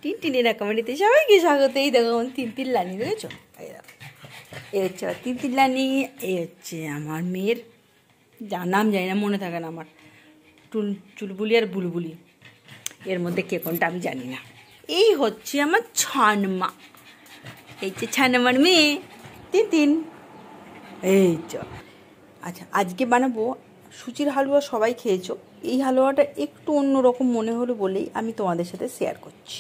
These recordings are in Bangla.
টিনটিনের কমেডিতে সবাইকে স্বাগত। এই দেখো তিন লানি দেখেছো, এই হচ্ছে তিন লানি, এই হচ্ছে আমার মেয়ের যার নাম জানি না, মনে থাকে না আমার, চুলবুলি আর বুলবুলি, এর মধ্যে কে কোনটা আমি জানি না। এই হচ্ছে আমার ছানমা, এই যে ছানমার মেয়ে তিন। এই চ আচ্ছা, আজকে বানাবো সুজির হালুয়া। সবাই খেয়েছো, এই হালুয়াটা একটু অন্যরকম মনে হলো বলেই আমি তোমাদের সাথে শেয়ার করছি।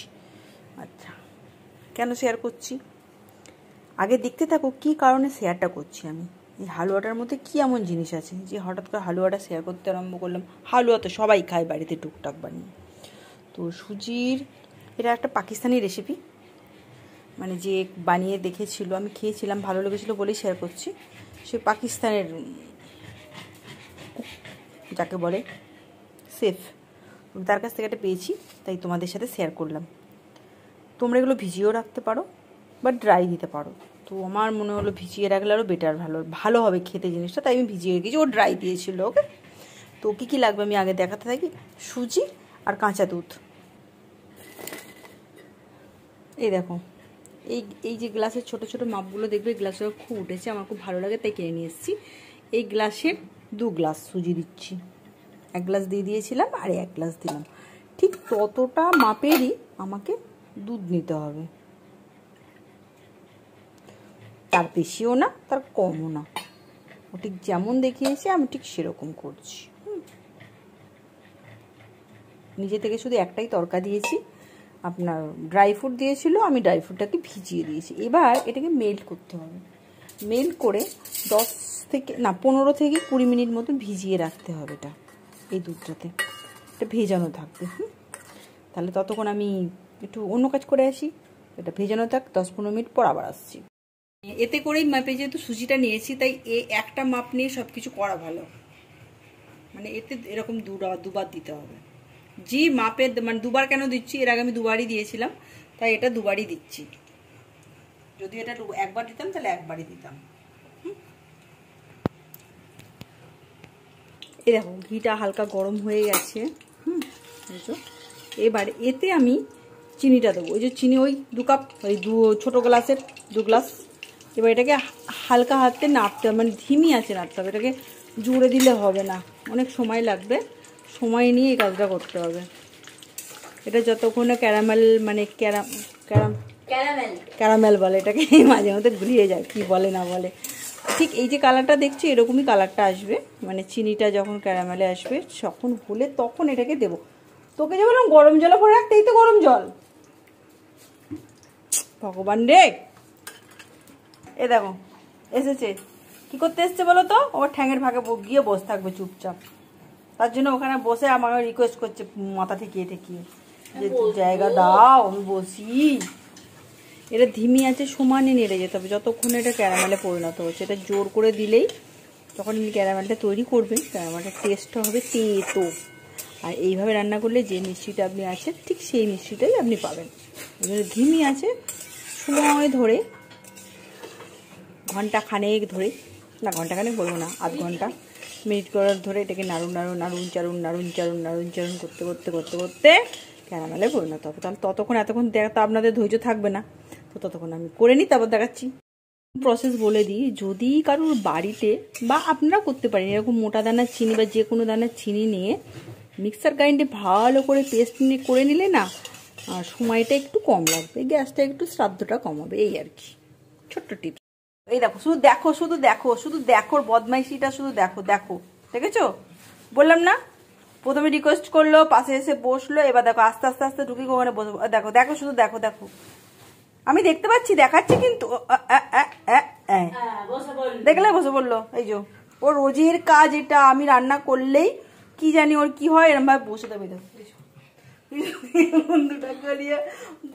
আচ্ছা, কেন শেয়ার করছি আগে দেখতে থাকো, কী কারণে শেয়ারটা করছি আমি। এই হালুয়াটার মধ্যে কী এমন জিনিস আছে যে হঠাৎ করে হালুয়াটা শেয়ার করতে আরম্ভ করলাম। হালুয়া তো সবাই খায় বাড়িতে টুকটাক বানিয়ে। তো সুজির এটা একটা পাকিস্তানি রেসিপি, মানে যে বানিয়ে দেখেছিল, আমি খেয়েছিলাম, ভালো লেগেছিলো বলেই শেয়ার করছি। সে পাকিস্তানের যাকে বলে শেফ, তার কাছ থেকে একটা পেয়েছি, তাই তোমাদের সাথে শেয়ার করলাম। তোমরা এগুলো ভিজিয়েও রাখতে পারো বা ড্রাই দিতে পারো। তো আমার মনে হলো ভিজিয়ে রাখলে আরও বেটার, ভালো হবে খেতে জিনিসটা, তাই আমি ভিজিয়ে রেখেছি। ও ড্রাই দিয়েছিল। ওকে, তো কী কী লাগবে আমি আগে দেখাতে থাকি। সুজি আর কাঁচা দুধ। এই দেখো, এই যে গ্লাসের ছোট ছোট মাপগুলো দেখবে, গ্লাসগুলো খুব উঠেছে, আমার খুব ভালো লাগে তাই কিনে নিয়ে এসেছি। এই গ্লাসের 2 গ্লাস সুজি দিচ্ছি। 1 গ্লাস দিয়ে দিয়েছিলাম আর 1 গ্লাস দিলাম। ঠিক ততটা মাপেরই আমাকে দুধ নিতে হবে, তার বেশিও না তার কমও না। ও ঠিক যেমন দেখিয়েছি আমি ঠিক সেরকম করছি। নিজে থেকে শুধু একটাই তরকা দিয়েছি, আপনার ড্রাই ফ্রুট দিয়েছিল, আমি ড্রাই ফ্রুটটাকে ভিজিয়ে দিয়েছি। এবার এটাকে মেল্ট করতে হবে। মেল্ট করে 15 থেকে 20 মিনিট মতো ভিজিয়ে রাখতে হবে এটা, এই দুধটাতে এটা ভেজানো থাকবে। তাহলে ততক্ষণ আমি একটু অন্য কাজ করে আসি। এটা ভেজানো থাক, 10-15 মিনিট পর আবার আসছি। এতে করেই মাপে যেহেতু সুজিটা নিয়েছি, তাই একটা মাপ নিয়ে সব কিছু করা ভালো। মানে এতে এরকম দুবার দিতে হবে। যে মাপে, মানে দুবার কেন দিচ্ছি, এর আগে আমি দুবারই দিয়েছিলাম, তাই এটা দুবারই দিচ্ছি। যদি এটা একবার দিতাম তাহলে একবারই দিতাম। এই দেখো ঘিটা হালকা গরম হয়ে গেছে। এবার এতে আমি চিনিটা দেবো। ওই যে চিনি, ওই 2 কাপ, ওই ছোটো গ্লাসের 2 গ্লাস। এবার এটাকে হালকা হাতে নাড়তে হবে, মানে ধিমি আছে নাড়তে হবে। এটাকে জুড়ে দিলে হবে না, অনেক সময় লাগবে। সময় নিয়ে এই কাজটা করতে হবে। এটা যতক্ষণে ক্যারামেল, মানে ক্যারামেল বলে এটাকে, মাঝে মধ্যে ঘুরিয়ে যায় কি বলে না বলে। ঠিক এই যে কালারটা দেখছি, এরকমই কালারটা আসবে, মানে চিনিটা যখন ক্যারামেলে আসবে তখন হলে তখন এটাকে দেবো। তোকে যে বললাম গরম জলে ভরে রাখতে, এই তো গরম জল, ভগবান রে। এ দেখো এসেছে, কি করতে এসছে বলো তো? ওর ঠ্যাঙের ভাগে গিয়ে বসে থাকবে চুপচাপ। তার জন্য ওখানে বসে আমাকে রিকোয়েস্ট করছে, মাথা ঠেকিয়ে ঠেকিয়ে, যে জায়গা দাও আমি বসি। এটা ধিমি আছে, সমানে নেড়ে যেতে হবে যতক্ষণ এটা ক্যারামেলে পরিণত হচ্ছে। এটা জোর করে দিলেই যখন ক্যারামেলটা তৈরি করবেন, ক্যারামেলটার টেস্টটা হবে তেতো। আর এইভাবে রান্না করলে যে মিষ্টিটা আপনি আছেন, ঠিক সেই মিষ্টিটাই আপনি পাবেন। ধিমি আছে, সময় ধরে ঘন্টাখানেক ধরে, না ঘন্টাখানেক বলবো না, আধ ঘন্টা মিনিট করার ধরে এটাকে নাড়ুন চারুন করতে করতে করতে করতে ক্যারামেলে পরিণত হবে। তাহলে এতক্ষণ দেখা আপনাদের ধৈর্য থাকবে না, তো ততক্ষণ আমি করে নিই, তারপর দেখাচ্ছি। প্রসেস বলে দিই, যদি কারোর বাড়িতে, বা আপনারা করতে পারেন, এরকম মোটা দানার চিনি বা যে কোনো দানার চিনি নিয়ে মিক্সার গ্রাইন্ডে ভালো করে পেস্ট করে নিলে না, সময়টা একটু কম লাগবে, গ্যাসটা একটু শ্রাদ্ধটা কম হবে, এই আর কি ছোট্ট টিপস। এই দেখো, শুধু দেখো বদমাইশিটা, শুধু দেখো দেখেছো? বললাম না, প্রথমে রিকোয়েস্ট করলো, পাশে এসে বসলো, এবার দেখো আস্তে আস্তে আস্তে ঢুকি ওখানে বসে, দেখো শুধু দেখো। আমি দেখতে পাচ্ছি, দেখাচ্ছি, কিন্তু দেখলে বসে বললো। এই যে ওর রোজের কাজ এটা, আমি রান্না করলেই কি জানি ওর কি হয়, এরম ভাবে বসে দেবে। বন্ধুটা করিয়ে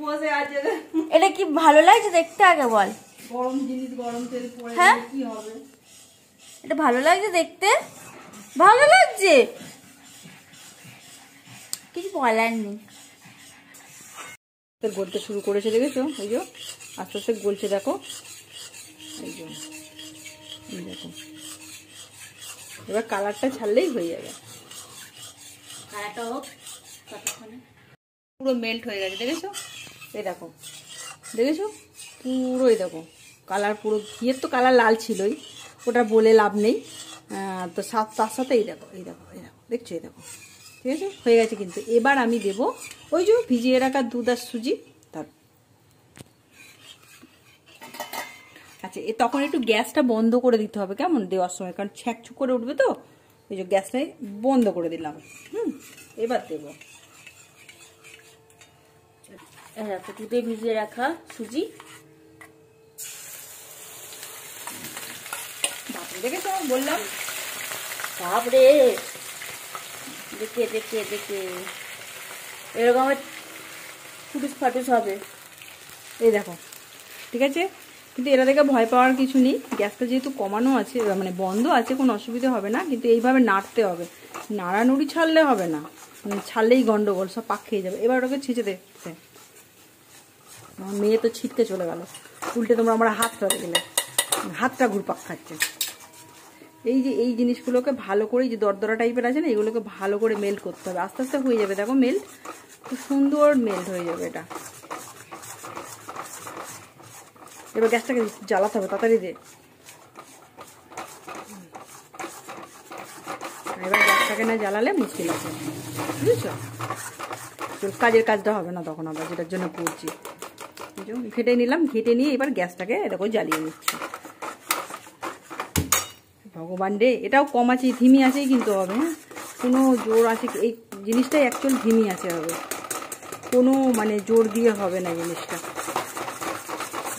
বসে আছে। এটা কি ভালো লাগছে দেখতে? আগে বল। গরম জিনিস গরম তেল পড়ে কি হবে? এটা ভালো লাগছে দেখতে, ভালো লাগছে, কিছু বলার নেই। গলতে শুরু করেছে, দেখেছো? এই যে আস্তে আস্তে গলছে, দেখো। এই যে দেখো, এবার কালারটা ছাড়লেই হয়ে যাবে। কালারটা হোক, পুরো মেল্ট হয়ে গেছে, দেখেছো? এই দেখো, দেখেছো পুরো, এই দেখো কালার পুরো, ঘিয়ের তো কালার লাল ছিলই, ওটা বলে লাভ নেই। তো তার সাথে এই দেখো, এই দেখো, এই দেখো, দেখছো, এই দেখো, ঠিক আছে, হয়ে গেছে। কিন্তু এবার আমি দেবো ওই যে ভিজিয়ে রাখা দুধ আর সুজি। তার আচ্ছা, তখন একটু গ্যাসটা বন্ধ করে দিতে হবে কেমন দেওয়ার সময়, কারণ ছ্যাঁকছুক করে উঠবে তো, ওই যে গ্যাসটাই বন্ধ করে দিলাম। এবার দেবো দুধে ভিজিয়ে রাখা সুজি। বাপরে, দেখেছো বললাম, বাপরে, দেখে দেখে দেখে এরকম ফুটুস ফাটুস হবে। এই দেখো, ঠিক আছে। কিন্তু এটা দেখে ভয় পাওয়ার কিছু নেই, গ্যাসটা যেহেতু কমানো আছে, মানে বন্ধ আছে, কোনো অসুবিধা হবে না। কিন্তু এইভাবে নাড়তে হবে, নাড়ানুড়ি ছাড়লে হবে না, ছাড়লেই গন্ডগোল, সব পাক খেয়ে যাবে। এবার ওকে ছিঁচে দেখতে, আমার মেয়ে তো ছিটকে চলে গেল, উল্টে তোমরা আমার হাতটা দেখলে, হাতটা ঘুরপাক খাচ্ছে। এই যে এই জিনিসগুলোকে ভালো করে, যে দরদরা টাইপের আছে না, এগুলোকে ভালো করে মেল্ট করতে হবে। আস্তে আস্তে হয়ে যাবে, দেখো মেল্ট, খুব সুন্দর মেল্ট হয়ে যাবে এটা। এবার গ্যাসটাকে জ্বালাতে হবে তাড়াতাড়ি দিয়ে। এবার গ্যাসটাকে না জ্বালালে মুশকিল আছে, বুঝেছো, কাজের কাজটা হবে না তখন আবার, যেটার জন্য করছি। ঘেটে নিলাম, ঘেটে নিয়ে এবার গ্যাসটাকে এরকম জ্বালিয়ে নিচ্ছি। ভগবান রে, এটাও কম আছে, ধিমি আছেই কিন্তু হবে, হ্যাঁ, কোনো জোর আছে, এই জিনিসটাই অ্যাকচুয়াল ধিমি আছে হবে, কোনো মানে জোর দিয়ে হবে না জিনিসটা।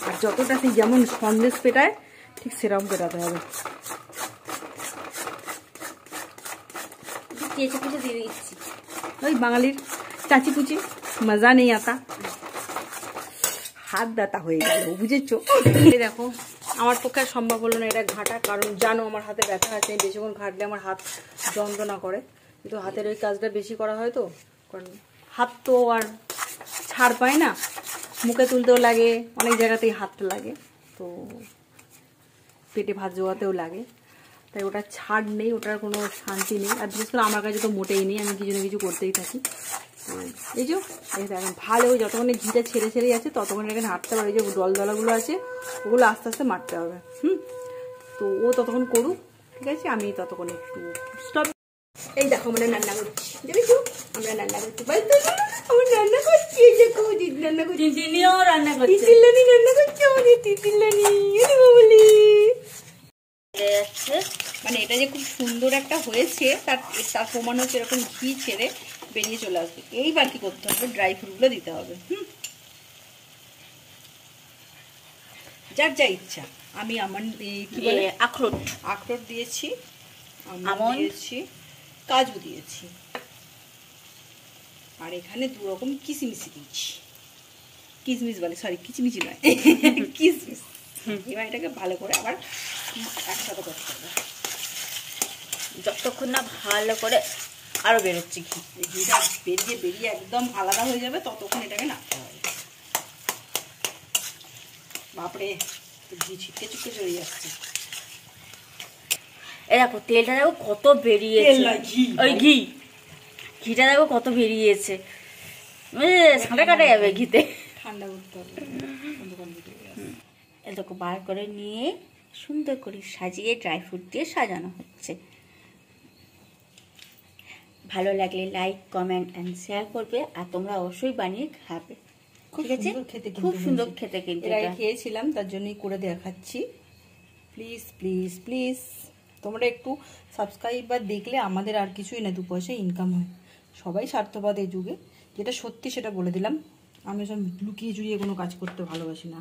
আর যতটা সেই যেমন সন্দেশ পেটায় ঠিক সেরকম পেটাতে হবে। ওই বাঙালির চাচি পুচি মজা নেই আতা, হাত দাতা হয়ে গেল, বুঝেছো। দেখো, আমার পক্ষে সম্ভব হলো না এটা ঘাটা, কারণ জানো আমার হাতে ব্যথা আছে, বেশিক্ষণ ঘাটলে আমার হাত যন্ত্রণা করে। কিন্তু হাতের ওই কাজটা বেশি করা হয় তো, কারণ হাত তো আর ছাড় পায় না, মুখে তুলতেও লাগে, অনেক জায়গাতেই হাতটা লাগে, তো পেটে ভাত জোগাতেও লাগে, তাই ওটা ছাড় নেই, ওটার কোনো শান্তি নেই। আর বিশেষ করে আমার কাছে তো মোটেই নেই, আমি কিছু না কিছু করতেই থাকি। এই যে দেখেন ভালো, যতক্ষণে ঘিটা ছেড়ে ছেড়ে যাচ্ছে ততক্ষণে এখানে হাঁটতে পারে, যে দলদলাগুলো আছে ওগুলো আস্তে আস্তে মারতে হবে। তো ও ততক্ষণ করুক, ঠিক আছে, আমি ততক্ষণ একটু স্টপ। এই দেখো আমরা রান্না করছি, দেখেছো আমরা রান্না করছি, আমার রান্না করছি, এই দেখো দিদি রান্না করছি, তিতিলিও রান্না করছে, তিতিলানি রান্না করছে, আমাদের তিতিলানি বলি যাচ্ছে। মানে এটা যে খুব সুন্দর একটা হয়েছে তার প্রমাণ হচ্ছে এরকম ঘি ছেড়ে বেরিয়ে চলে আসবে। এইবার কি করতে হবে, ড্রাই ফ্রুটগুলো দিতে হবে, যার যা ইচ্ছা। আমি আমার কি বলে আখরোট দিয়েছি, আমন্ড দিয়েছি, কাজু দিয়েছি, আর এখানে দু রকম কিশমিশি দিয়েছি, কিশমিশ বলে, সরি কিচমিচি নয়, কিশমিশ। এবার এটাকে ভালো করে আবার একসাথে করতে হবে, যতক্ষণ না ভালো করে আরো বেরোচ্ছে ঘি, ঘিটা বেরিয়ে একদম আলাদা হয়ে যাবে ততক্ষণ এটাকে নাড়তে হবে। বাপরে, ঘি ছিটকে ছিটকে চলে যাচ্ছে। এই দেখো তেলটা দেখো কত বেরিয়েছে, ওই ঘিটা দেখো কত বেরিয়েছে, সাঁতার কাটা যাবে ঘিতে, ঠান্ডা করতে হবে। দেখো বার করে নিয়ে সুন্দর করে সাজিয়ে ড্রাই ফ্রুট দিয়ে সাজানো হচ্ছে। ভালো লাগলে লাইক, কমেন্ট অ্যান্ড শেয়ার করবে, আর তোমরা অবশ্যই বানিয়ে খাবে, ঠিক আছে। খুব সুন্দর খেতে, কিন্তু এটা খেয়েছিলাম তার জন্যই করে দেখাচ্ছি। প্লিজ প্লিজ প্লিজ তোমরা একটু সাবস্ক্রাইব বা দেখলে আমাদের আর কিছুই না, 2 পয়সা ইনকাম হয়। সবাই স্বার্থবাদ এই যুগে, যেটা সত্যি সেটা বলে দিলাম। আমি সব লুকিয়ে চুরিয়ে কোনো কাজ করতে ভালোবাসি না।